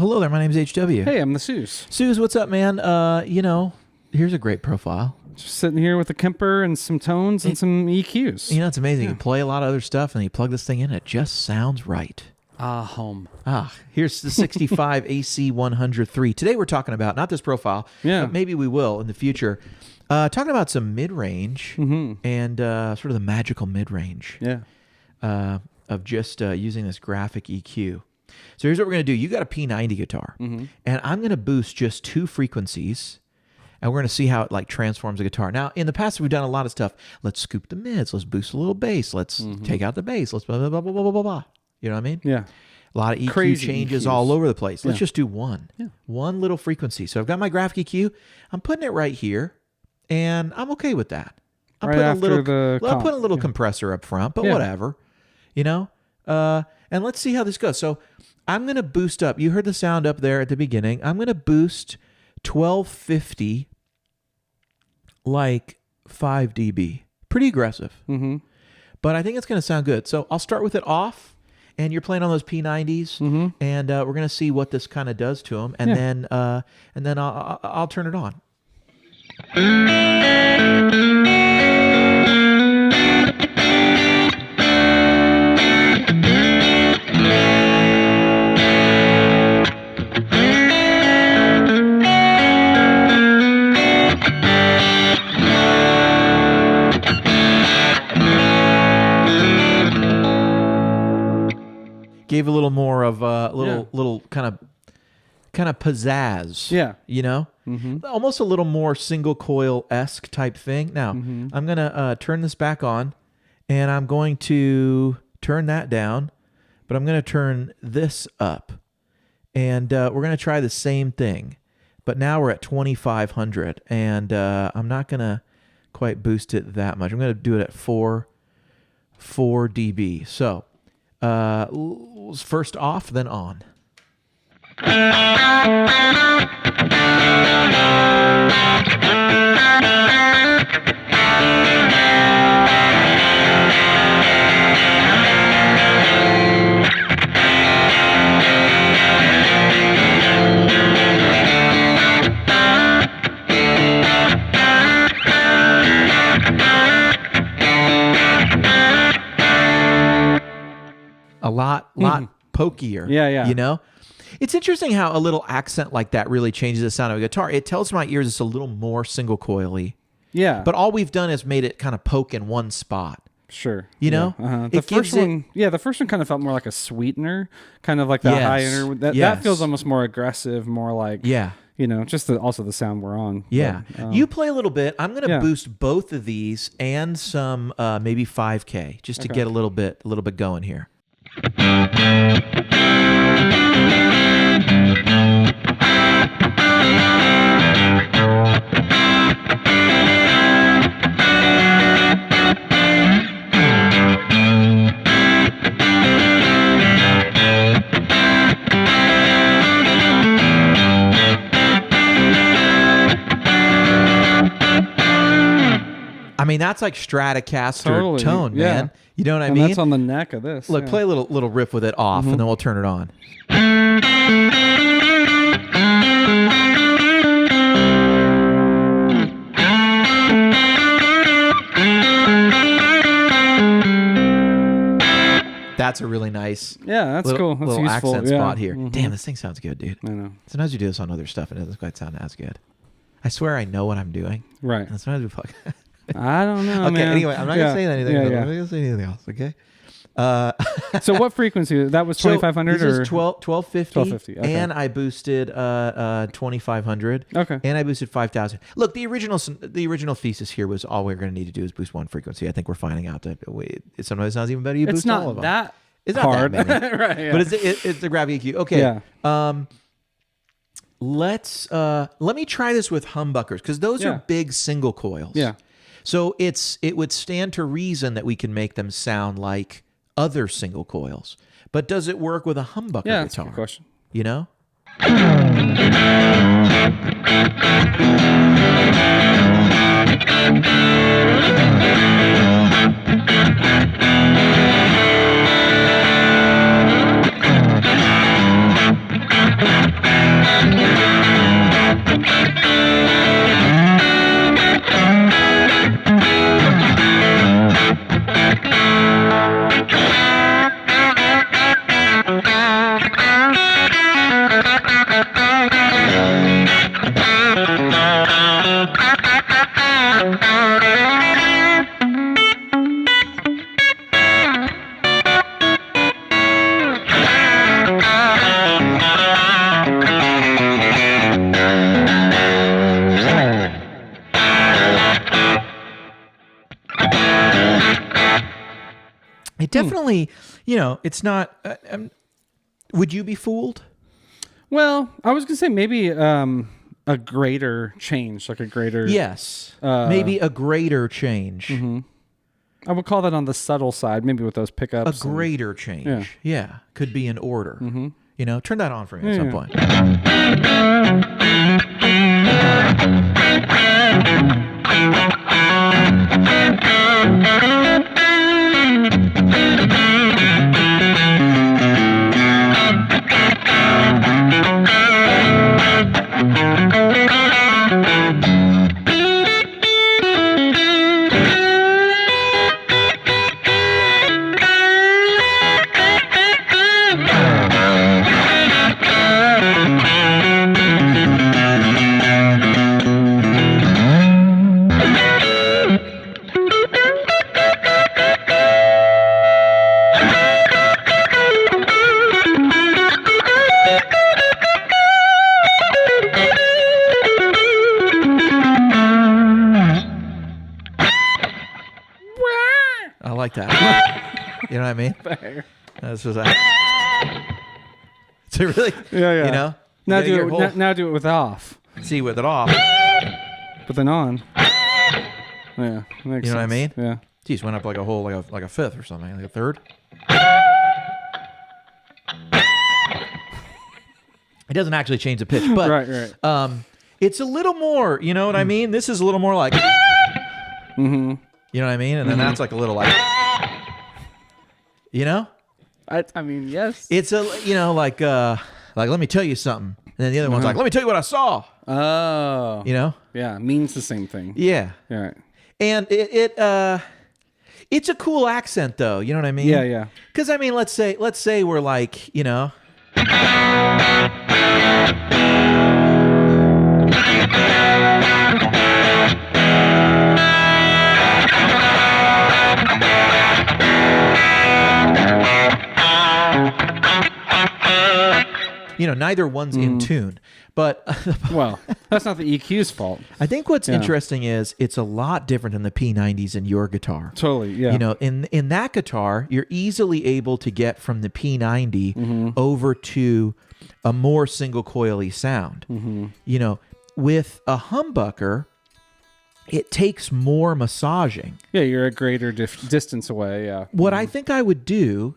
Well, hello there. My name's HW. Hey, I'm the Sooze. Sooze, what's up, man? Here's a great profile. Just sitting here with a Kemper and some tones and some EQs. It's amazing. You play a lot of other stuff, and you plug this thing in, it just sounds right. Home. Here's the 65 AC 103. Today we're talking about, not this profile, but maybe we will in the future, talking about some mid-range and sort of the magical mid-range of just using this graphic EQ. So here's what we're going to do. You got a P90 guitar, and I'm going to boost just 2 frequencies, and we're going to see how it like transforms a guitar. Now, in the past, we've done a lot of stuff. Let's scoop the mids. Let's boost a little bass. Let's take out the bass. Let's blah, blah, blah, blah, blah, blah, blah. You know what I mean? Yeah. A lot of EQ Crazy changes EQs. all over the place. Let's just do one. Yeah. One little frequency. So I've got my graphic EQ. I'm putting it right here, and I'm okay with that. I'm right putting after I'm putting a little compressor up front, but whatever. You know? And let's see how this goes. So I'm going to boost up. You heard the sound up there at the beginning. I'm going to boost 1250 like 5 dB. Pretty aggressive. But I think it's going to sound good. So I'll start with it off, and you're playing on those P90s, and we're going to see what this kind of does to them, and then I'll turn it on. Gave a little more of a little kind of pizzazz. Yeah. You know? Almost a little more single coil-esque type thing. Now, I'm going to turn this back on, and I'm going to turn that down, but I'm going to turn this up. And we're going to try the same thing. But now we're at 2500, and I'm not going to quite boost it that much. I'm going to do it at 4 dB. So, first off, then on. A lot pokier. Yeah. You know? It's interesting how a little accent like that really changes the sound of a guitar. It tells my ears it's a little more single coily. Yeah. But all we've done is made it kind of poke in one spot. Sure. You know? The first one kind of felt more like a sweetener, kind of like that higher. That feels almost more aggressive, more like you know, just also the sound we're on. Yeah. But, you play a little bit. I'm going to boost both of these and some maybe 5K just to get a little bit going here. I mean, that's like Stratocaster tone, man. You know what I mean? That's on the neck of this. Look, play a little riff with it off, and then we'll turn it on. That's a really nice, that's cool. That's little useful. accent spot here. Damn, this thing sounds good, dude. I know. Sometimes you do this on other stuff, and it doesn't quite sound as good. I swear I know what I'm doing. Right. And sometimes we fuck. I don't know. Okay. Man. Anyway, I'm not gonna say anything. I'm not gonna say anything else. Okay. So what frequency? That was 2500 this or is 1250. 1250. Okay. And I boosted 2500. Okay. And I boosted 5000. Look, the original thesis here was all we're going to need to do is boost one frequency. I think we're finding out that sometimes it's not even better. You boost all of them. It's not hard. That many. Right. Yeah. But it's the graphic EQ. Okay. Yeah. Let me try this with humbuckers because those are big single coils. Yeah. So it would stand to reason that we can make them sound like other single coils. But does it work with a humbucker guitar? That's a good question. You know? It definitely, it's not. Would you be fooled? Well, I was gonna say maybe a greater change, like a greater. Yes, maybe a greater change. Mm-hmm. I would call that on the subtle side, maybe with those pickups. A greater change. Yeah, could be in order. Mm-hmm. Turn that on for me at some point. I like that. You know what I mean? That's just so really, yeah. Now do it with off. See, with it off, but then on. Yeah, makes sense. What I mean? Yeah. Geez, went up like a whole like a fifth or something, like a third. It doesn't actually change the pitch, but right. It's a little more. You know what I mean? This is a little more like. Mm-hmm. You know what I mean? And then that's like a little like. I mean, yes. It's a like let me tell you something, and then the other one's like, let me tell you what I saw. Oh. Yeah, means the same thing. Yeah. Right. And it's a cool accent though. You know what I mean? Yeah. Because I mean, let's say we're like neither one's in tune. But well, that's not the EQ's fault. I think what's interesting is it's a lot different than the P90s in your guitar. Totally, yeah. In that guitar, you're easily able to get from the P90 over to a more single coily sound. With a humbucker, it takes more massaging. Yeah, you're a greater distance away. Yeah. What I think I would do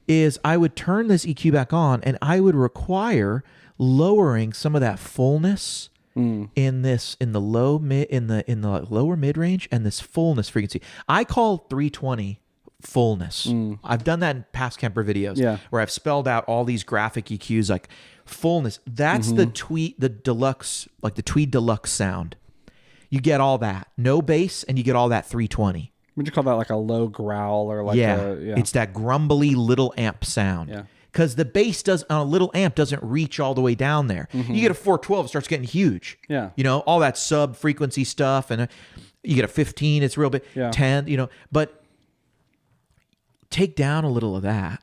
is I would turn this EQ back on, and I would require lowering some of that fullness in the lower mid range and this fullness frequency. I call 320 fullness. I've done that in past Kemper videos where I've spelled out all these graphic EQs like fullness. That's the Tweed Deluxe sound. You get all that. No bass, and you get all that 320. Would you call that like a low growl or like it's that grumbly little amp sound. Yeah. Because the bass on a little amp doesn't reach all the way down there. You get a 412, it starts getting huge. Yeah. All that sub frequency stuff, and you get a 15, it's real big. 10, but take down a little of that.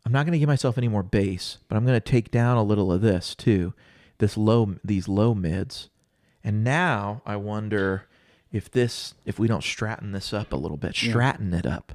I'm not going to give myself any more bass, but I'm going to take down a little of this too. These low mids. And now I wonder if we don't stratten this up a little bit, stratten it up.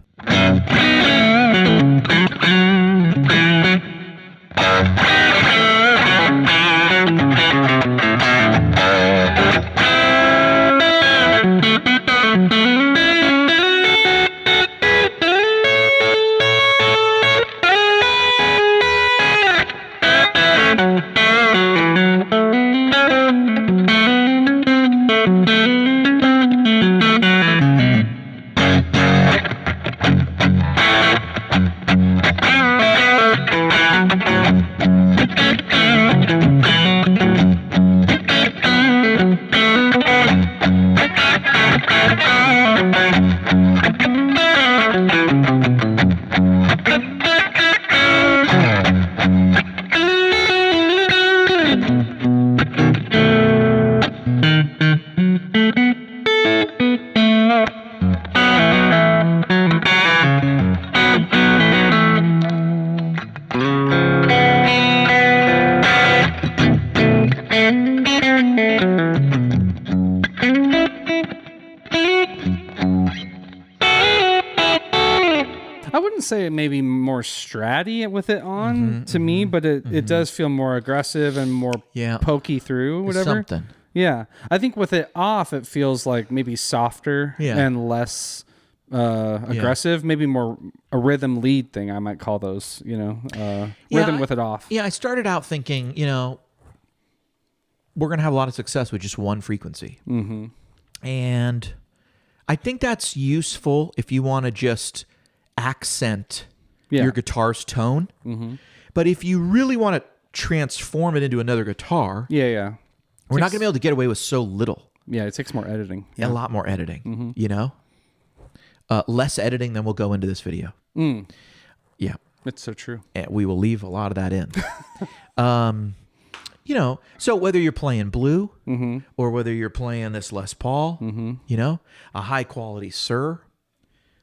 I wouldn't say maybe more stratty with it on to me, but it does feel more aggressive and more pokey through, whatever. It's something. Yeah. I think with it off, it feels like maybe softer and less aggressive, maybe more a rhythm lead thing. I might call those, rhythm with it off. Yeah. I started out thinking, we're going to have a lot of success with just one frequency. Mm-hmm. And I think that's useful if you want to just accent your guitar's tone. Mm-hmm. But if you really want to transform it into another guitar, we're not going to be able to get away with so little. Yeah, it takes more editing. A lot more editing, less editing than will go into this video. Mm. Yeah. It's so true. And we will leave a lot of that in. So whether you're playing blue or whether you're playing this Les Paul, a high quality Sir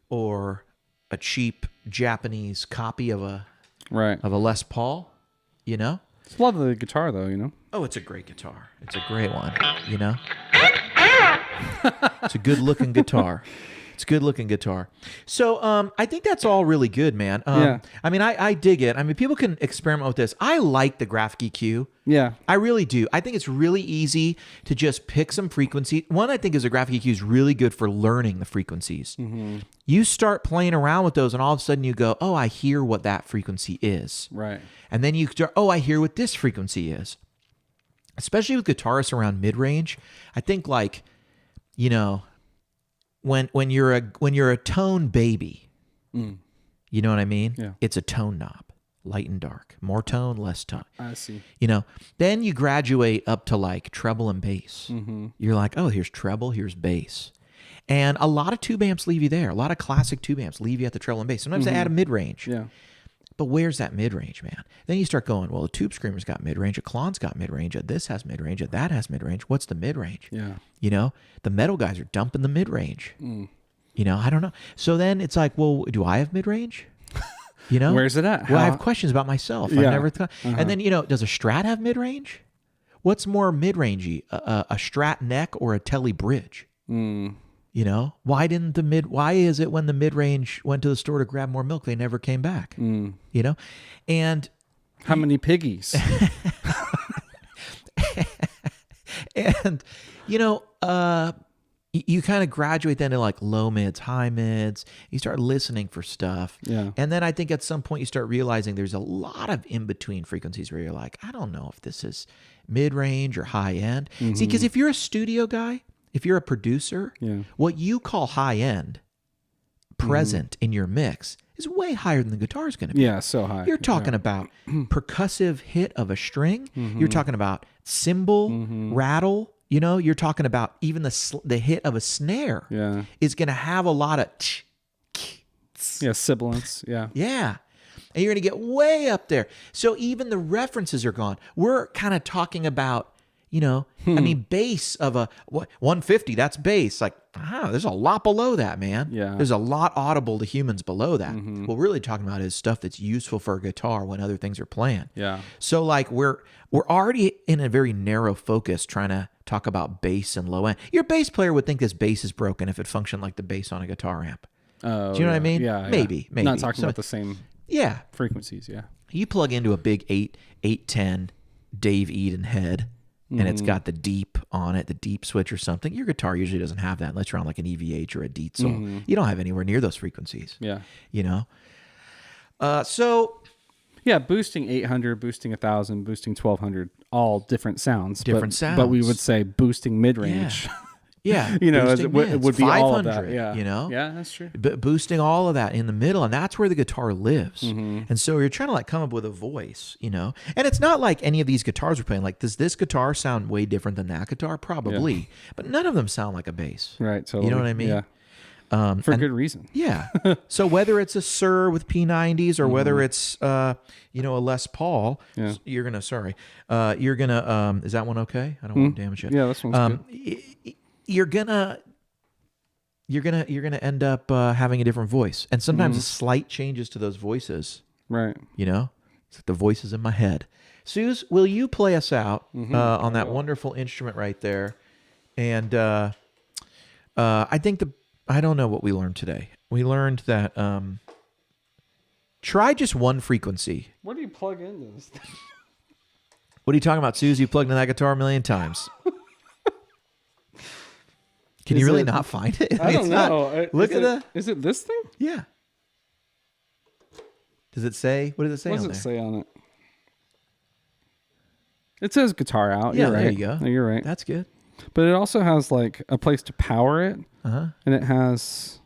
or a cheap Japanese copy of a Les Paul, It's a lot of the guitar though, Oh, it's a great guitar. It's a great one, It's a good looking guitar. It's a good looking guitar. So I think that's all really good, man. I mean, I dig it. I mean, people can experiment with this. I like the graphic EQ. Yeah. I really do. I think it's really easy to just pick some frequency. One, I think, is a graphic EQ is really good for learning the frequencies. Mm-hmm. You start playing around with those and all of a sudden you go, oh, I hear what that frequency is. Right. And then you start, oh, I hear what this frequency is. Especially with guitarists around mid-range. I think when you're a tone baby, you know what I mean? Yeah. It's a tone knob, light and dark, more tone, less tone. I see. Then you graduate up to treble and bass. Mm-hmm. You're like, oh, here's treble, here's bass. And a lot of tube amps leave you there. A lot of classic tube amps leave you at the treble and bass. Sometimes they add a mid-range. Yeah. But where's that mid-range, man? Then you start going, well, the Tube Screamer's got mid-range, a Klon's got mid-range, a this has mid-range, a that has mid-range. What's the mid-range? Yeah. The metal guys are dumping the mid-range. I don't know. So then it's like, well, do I have mid-range? Where's it at? Well, I have questions about myself. Yeah. I never thought. And then, does a Strat have mid-range? What's more mid-rangey, a Strat neck or a Tele bridge? Why is it when the mid-range went to the store to grab more milk, they never came back? And how many piggies? And, you kind of graduate then to low mids, high mids. You start listening for stuff. Yeah. And then I think at some point you start realizing there's a lot of in-between frequencies where you're like, I don't know if this is mid-range or high end. Mm-hmm. See, because if you're a studio guy, if you're a producer, what you call high end present in your mix is way higher than the guitar is going to be. Yeah, so high. You're talking about percussive hit of a string. You're talking about cymbal, rattle. You're talking about even the hit of a snare is going to have a lot of sibilance. Yeah. Yeah. And you're going to get way up there. So even the references are gone. We're kind of talking about bass of a 150, that's bass. There's a lot below that, man. Yeah. There's a lot audible to humans below that. What we're really talking about is stuff that's useful for a guitar when other things are playing. Yeah. So we're already in a very narrow focus trying to talk about bass and low end. Your bass player would think this bass is broken if it functioned like the bass on a guitar amp. Oh, do you know what I mean? Yeah. Maybe. Not talking about the same frequencies, yeah. You plug into a big 810 Dave Eden head, and it's got the deep on it, the deep switch or something. Your guitar usually doesn't have that unless you're on an EVH or a Dietzel. You don't have anywhere near those frequencies. Yeah. Boosting 800, boosting 1,000, boosting 1,200, all different sounds. But we would say boosting mid-range. Yeah. It would be all of that. Yeah. Yeah, that's true. Boosting all of that in the middle, and that's where the guitar lives. And so you're trying to come up with a voice, And it's not like any of these guitars we're playing. Does this guitar sound way different than that guitar? Probably. Yeah. But none of them sound like a bass. Right. Totally. You know what I mean? Yeah. For good reason. Yeah. So whether it's a Sir with P90s or whether it's a Les Paul, you're gonna. Is that one okay? I don't want to damage it. Yeah, this one's good. You're gonna end up having a different voice, and sometimes slight changes to those voices. Right. It's like the voices in my head. Sooze, will you play us out on that wonderful instrument right there? And I think I don't know what we learned today. We learned that Try just one frequency. Where do you plug into this thing? What are you talking about, Sooze? You plugged in that guitar a million times. Can you really not find it? I don't know. Look at the... Is it this thing? Yeah. Does it say? What does it say on there? What does it say on it? It says guitar out. Yeah, you're right. there you go. No, you're right. That's good. But it also has like a place to power it. Uh-huh. And it has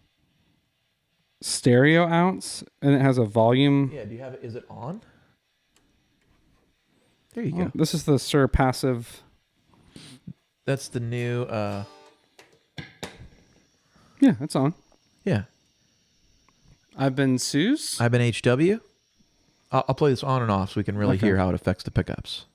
stereo outs. And it has a volume. Yeah, do you have it? Is it on? There you go. This is the Sir Passive. That's the new... Yeah, it's on. Yeah. I've been Sooze. I've been HW. I'll play this on and off so we can really hear how it affects the pickups.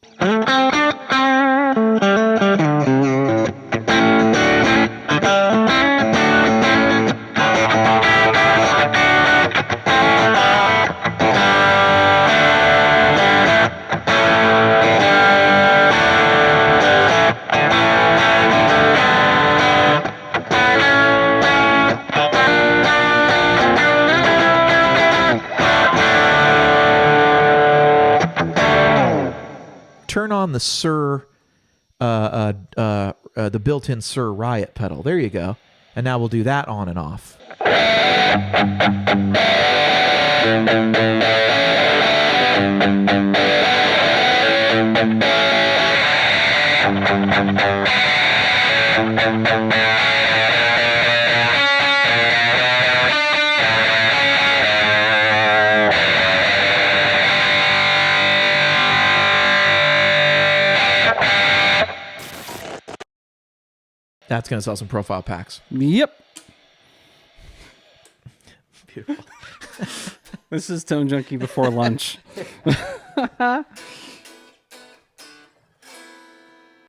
Turn on the Sir, the built-in Sir Riot pedal. There you go. And now we'll do that on and off. That's going to sell some profile packs. Yep. Beautiful. This is Tone Junkie before lunch.